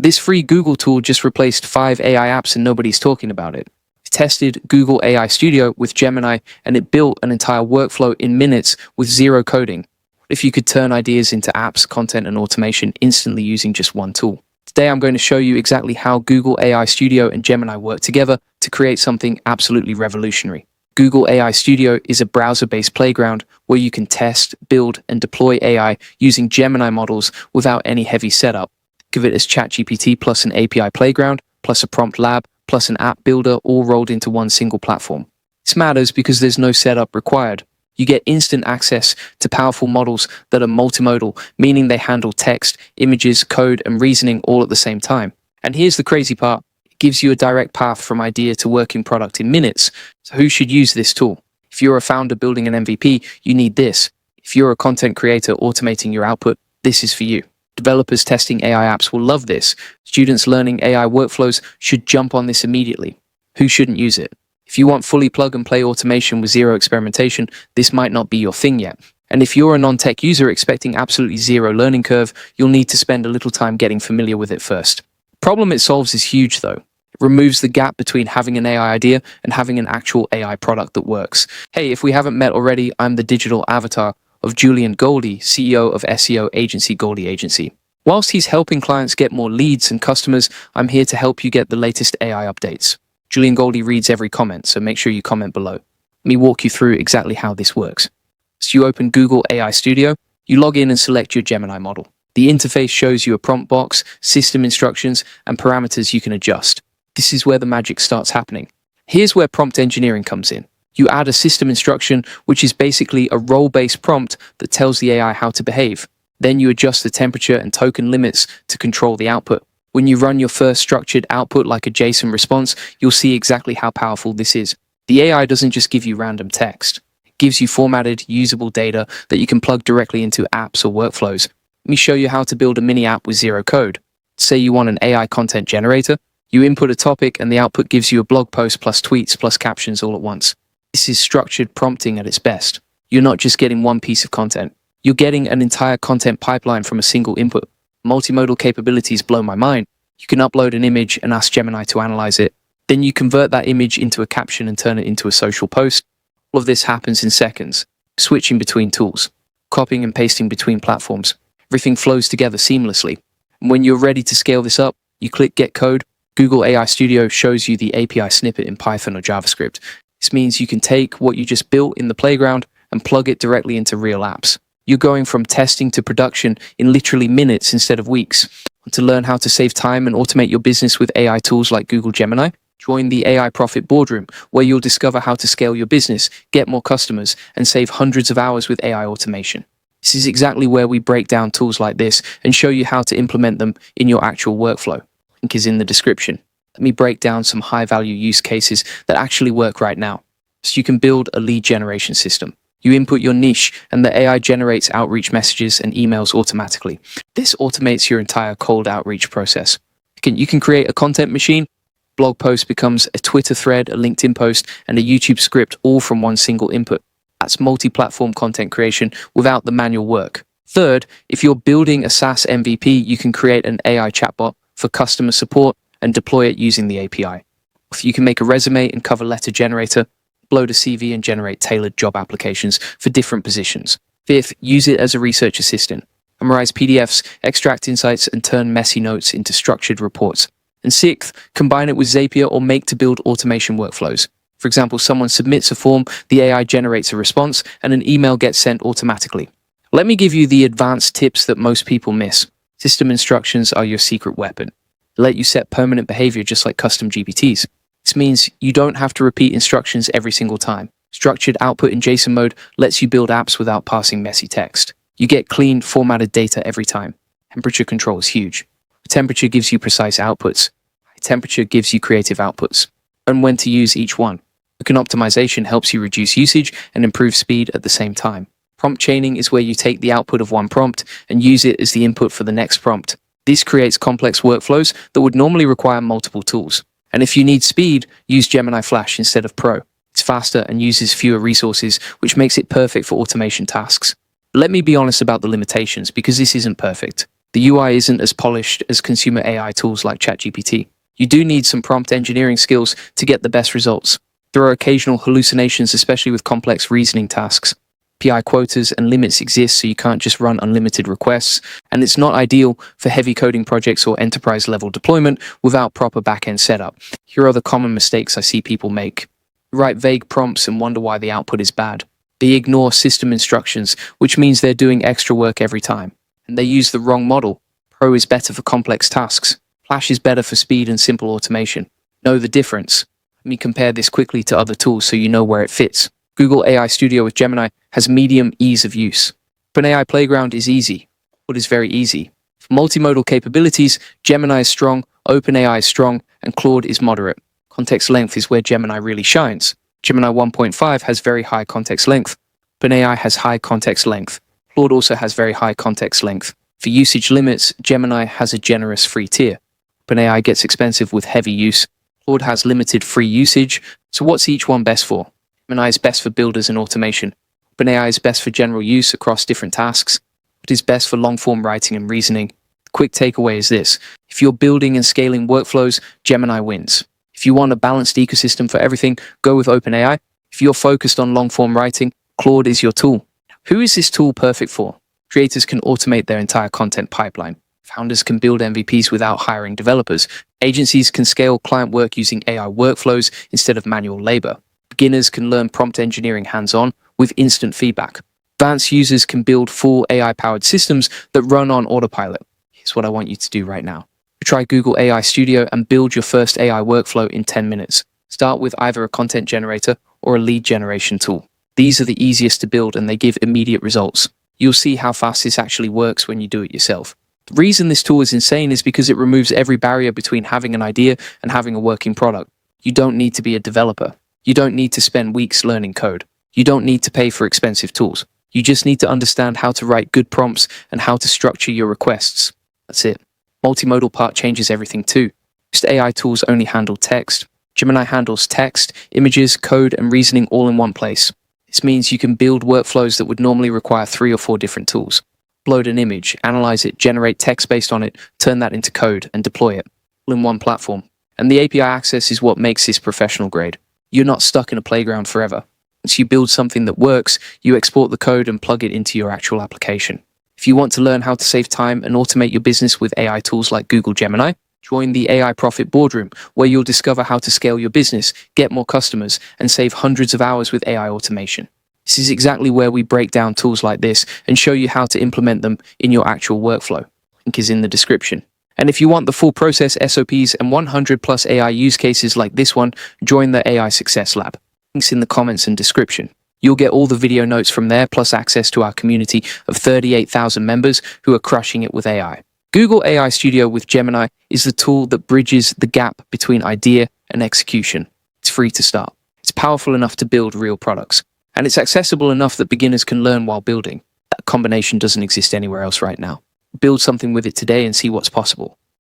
This free Google tool just replaced 5 AI apps and nobody's talking about it. It tested Google AI Studio with Gemini and it built an entire workflow in minutes with zero coding. If you could turn ideas into apps, content, and automation instantly using just one tool. Today, I'm going to show you exactly how Google AI Studio and Gemini work together to create something absolutely revolutionary. Google AI Studio is a browser-based playground where you can test, build, and deploy AI using Gemini models without any heavy setup. Think of it as ChatGPT plus an API playground, plus a prompt lab, plus an app builder, all rolled into one single platform. This matters because there's no setup required. You get instant access to powerful models that are multimodal, meaning they handle text, images, code, and reasoning all at the same time. And here's the crazy part. It gives you a direct path from idea to working product in minutes. So who should use this tool? If you're a founder building an MVP, you need this. If you're a content creator automating your output, this is for you. Developers testing AI apps will love this. Students learning AI workflows should jump on this immediately. Who shouldn't use it? If you want fully plug-and-play automation with zero experimentation, this might not be your thing yet. And if you're a non-tech user expecting absolutely zero learning curve, you'll need to spend a little time getting familiar with it first. The problem it solves is huge, though. It removes the gap between having an AI idea and having an actual AI product that works. Hey, if we haven't met already, I'm the digital avatar of Julian Goldie, CEO of SEO agency Goldie Agency. Whilst he's helping clients get more leads and customers, I'm here to help you get the latest AI updates. Julian Goldie reads every comment, so make sure you comment below. Let me walk you through exactly how this works. So you open Google AI Studio, you log in and select your Gemini model. The interface shows you a prompt box, system instructions, and parameters you can adjust. This is where the magic starts happening. Here's where prompt engineering comes in. You add a system instruction, which is basically a role-based prompt that tells the AI how to behave. Then you adjust the temperature and token limits to control the output. When you run your first structured output like a JSON response, you'll see exactly how powerful this is. The AI doesn't just give you random text. It gives you formatted, usable data that you can plug directly into apps or workflows. Let me show you how to build a mini app with zero code. Say you want an AI content generator. You input a topic and the output gives you a blog post plus tweets plus captions all at once. This is structured prompting at its best. You're not just getting one piece of content. You're getting an entire content pipeline from a single input. Multimodal capabilities blow my mind. You can upload an image and ask Gemini to analyze it. Then you convert that image into a caption and turn it into a social post. All of this happens in seconds. Switching between tools, copying and pasting between platforms. Everything flows together seamlessly. And when you're ready to scale this up, you click Get Code. Google AI Studio shows you the API snippet in Python or JavaScript. This means you can take what you just built in the playground and plug it directly into real apps. You're going from testing to production in literally minutes instead of weeks. To learn how to save time and automate your business with AI tools like Google Gemini, join the AI Profit Boardroom, where you'll discover how to scale your business, get more customers, and save hundreds of hours with AI automation. This is exactly where we break down tools like this and show you how to implement them in your actual workflow. Link is in the description. Let me break down some high-value use cases that actually work right now. So you can build a lead generation system. You input your niche and the AI generates outreach messages and emails automatically. This automates your entire cold outreach process. You can create a content machine. Blog post becomes a Twitter thread, a LinkedIn post, and a YouTube script all from one single input. That's multi-platform content creation without the manual work. Third, if you're building a SaaS MVP, you can create an AI chatbot for customer support and deploy it using the API. If you can make a resume and cover letter generator, upload a CV and generate tailored job applications for different positions. Fifth, use it as a research assistant. Memorize PDFs, extract insights, and turn messy notes into structured reports. And sixth, combine it with Zapier or Make to build automation workflows. For example, someone submits a form, the AI generates a response, and an email gets sent automatically. Let me give you the advanced tips that most people miss. System instructions are your secret weapon. They let you set permanent behavior just like custom GPTs. This means you don't have to repeat instructions every single time. Structured output in JSON mode lets you build apps without passing messy text. You get clean, formatted data every time. Temperature control is huge. Temperature gives you precise outputs. High temperature gives you creative outputs. And when to use each one. Token optimization helps you reduce usage and improve speed at the same time. Prompt chaining is where you take the output of one prompt and use it as the input for the next prompt. This creates complex workflows that would normally require multiple tools. And if you need speed, use Gemini Flash instead of Pro. It's faster and uses fewer resources, which makes it perfect for automation tasks. Let me be honest about the limitations, because this isn't perfect. The UI isn't as polished as consumer AI tools like ChatGPT. You do need some prompt engineering skills to get the best results. There are occasional hallucinations, especially with complex reasoning tasks. API quotas and limits exist, so you can't just run unlimited requests, and it's not ideal for heavy coding projects or enterprise-level deployment without proper back-end setup. Here are the common mistakes I see people make. They write vague prompts and wonder why the output is bad. They ignore system instructions, which means they're doing extra work every time. And they use the wrong model. Pro is better for complex tasks. Flash is better for speed and simple automation. Know the difference. Let me compare this quickly to other tools so you know where it fits. Google AI Studio with Gemini has medium ease of use. OpenAI Playground is easy. Claude is very easy. For multimodal capabilities, Gemini is strong, OpenAI is strong, and Claude is moderate. Context length is where Gemini really shines. Gemini 1.5 has very high context length. OpenAI has high context length. Claude also has very high context length. For usage limits, Gemini has a generous free tier. OpenAI gets expensive with heavy use. Claude has limited free usage. So what's each one best for? Gemini is best for builders and automation. OpenAI is best for general use across different tasks. It is best for long-form writing and reasoning. The quick takeaway is this. If you're building and scaling workflows, Gemini wins. If you want a balanced ecosystem for everything, go with OpenAI. If you're focused on long-form writing, Claude is your tool. Who is this tool perfect for? Creators can automate their entire content pipeline. Founders can build MVPs without hiring developers. Agencies can scale client work using AI workflows instead of manual labor. Beginners can learn prompt engineering hands-on with instant feedback. Advanced users can build full AI-powered systems that run on autopilot. Here's what I want you to do right now. Try Google AI Studio and build your first AI workflow in 10 minutes. Start with either a content generator or a lead generation tool. These are the easiest to build and they give immediate results. You'll see how fast this actually works when you do it yourself. The reason this tool is insane is because it removes every barrier between having an idea and having a working product. You don't need to be a developer. You don't need to spend weeks learning code. You don't need to pay for expensive tools. You just need to understand how to write good prompts and how to structure your requests. That's it. Multimodal part changes everything too. Most AI tools only handle text. Gemini handles text, images, code, and reasoning all in one place. This means you can build workflows that would normally require 3 or 4 different tools. Upload an image, analyze it, generate text based on it, turn that into code, and deploy it, all in one platform. And the API access is what makes this professional grade. You're not stuck in a playground forever. Once you build something that works, you export the code and plug it into your actual application. If you want to learn how to save time and automate your business with AI tools like Google Gemini, join the AI Profit Boardroom, where you'll discover how to scale your business, get more customers, and save hundreds of hours with AI automation. This is exactly where we break down tools like this and show you how to implement them in your actual workflow. Link is in the description. And if you want the full process, SOPs, and 100 plus AI use cases like this one, join the AI Success Lab. Links in the comments and description. You'll get all the video notes from there, plus access to our community of 38,000 members who are crushing it with AI. Google AI Studio with Gemini is the tool that bridges the gap between idea and execution. It's free to start. It's powerful enough to build real products. And it's accessible enough that beginners can learn while building. That combination doesn't exist anywhere else right now. Build something with it today and see what's possible.